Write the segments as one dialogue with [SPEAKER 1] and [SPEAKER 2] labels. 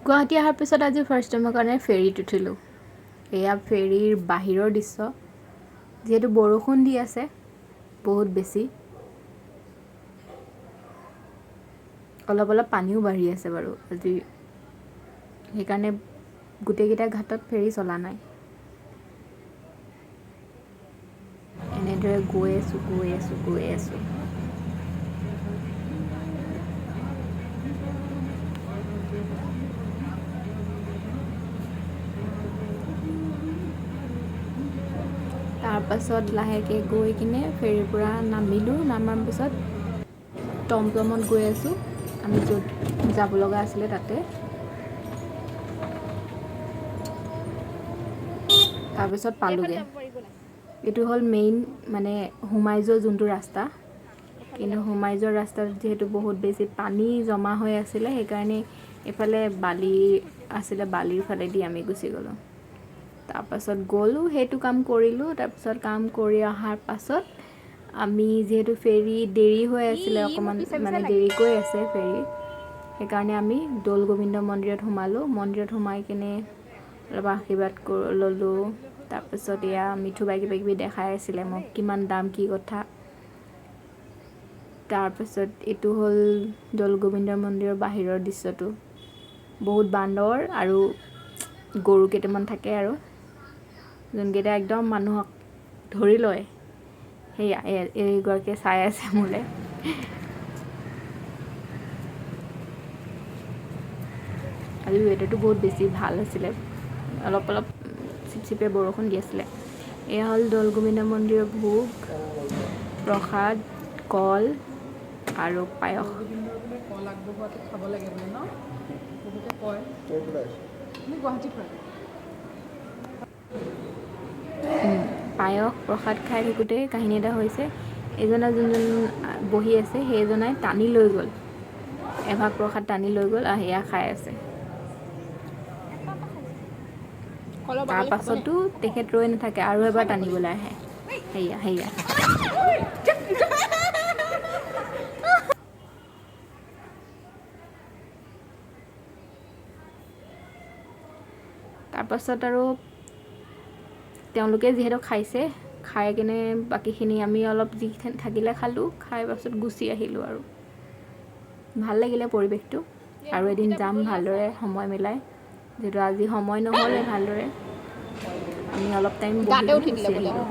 [SPEAKER 1] গুৱাহাটী অহাৰ পিছত আজি ফাৰ্ষ্ট টাইমৰ কাৰণে ফেৰীত উঠিলোঁ। এয়া ফেৰীৰ বাহিৰৰ দৃশ্য। যিহেতু বৰষুণ দি আছে বহুত বেছি, অলপ অলপ পানীও বাঢ়ি আছে বাৰু আজি, সেইকাৰণে গোটেইকেইটা ঘাটত ফেৰী চলা নাই। এনেদৰে গৈ আছোঁ। তাৰপাছত লাহেকৈ গৈ কিনে ফেৰীৰ পৰা নামিলোঁ। নামাৰ পিছত টমটমত গৈ আছোঁ, আমি য'ত যাব লগা আছিলে তাতে। তাৰপিছত পালোঁগৈ। এইটো হ'ল মেইন মানে সোমাই যোৱা যোনটো ৰাস্তা, কিন্তু সোমাই যোৱা ৰাস্তাত যিহেতু বহুত বেছি পানী জমা হৈ আছিলে, সেইকাৰণে এইফালে বালি আছিলে, বালিৰ ফালেদি আমি গুচি গ'লোঁ। তাৰপাছত গ'লোঁ, সেইটো কাম কৰিলোঁ। তাৰপিছত কাম কৰি অহাৰ পাছত আমি যিহেতু ফেৰী দেৰি হৈ আছিলে, অকণমান মানে দেৰিকৈ আছে ফেৰী, সেইকাৰণে আমি দৌল গোবিন্দ মন্দিৰত সোমালোঁ। মন্দিৰত সোমাই কিনে অলপ আশীৰ্বাদ ল'লোঁ। তাৰপিছত এয়া মিঠুবাই কিবাকিবি দেখাই আছিলে মোক, কিমান দাম কি কথা। তাৰপিছত এইটো হ'ল দৌল গোবিন্দ মন্দিৰৰ বাহিৰৰ দৃশ্যটো। বহুত বান্দৰ আৰু গৰু কেইটামান থাকে আৰু, যোনকেইটা একদম মানুহক ধৰি লয়। সেয়া এইগৰাকীয়ে চাই আছে মোলৈ। আজি ৱেডাৰটো বহুত বেছি ভাল আছিলে, অলপ অলপ চিপচিপীয়া বৰষুণ দি আছিলে। এয়া হ'ল দৌল গোবিন্দ মন্দিৰৰ ভোগ, প্ৰসাদ, কল আৰু পায়স।
[SPEAKER 2] কল আগবঢ়োৱাটো খাব লাগে বোলে ন, বহুতে কয়। আমি গুৱাহাটীৰ পৰা।
[SPEAKER 1] পায়স প্ৰসাদ খাই থাকোঁতে কাহিনী এটা হৈছে, যোনজন বহি আছে সেইজনাই টানি লৈ গ'ল, এভাগ প্ৰসাদ টানি লৈ গ'ল আৰু সেয়া খাই আছে। তাৰ পাছতো তেখেত ৰৈ নাথাকে, আৰু এবাৰ টানিবলৈ আহে। সেয়া তাৰপাছত আৰু তেওঁলোকে যিহেতু খাইছে, খাই কিনে বাকীখিনি আমি অলপ যিখিনি থাকিলে খালোঁ, খাই পাছত গুচি আহিলোঁ। আৰু ভাল লাগিলে পৰিৱেশটো। আৰু এদিন যাম ভালদৰে সময় মিলাই, যিহেতু আজি সময় নহ'লে ভালদৰে, আমি অলপ টাইম বহি গুচি আহিলোঁ।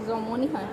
[SPEAKER 1] জমনি হয়।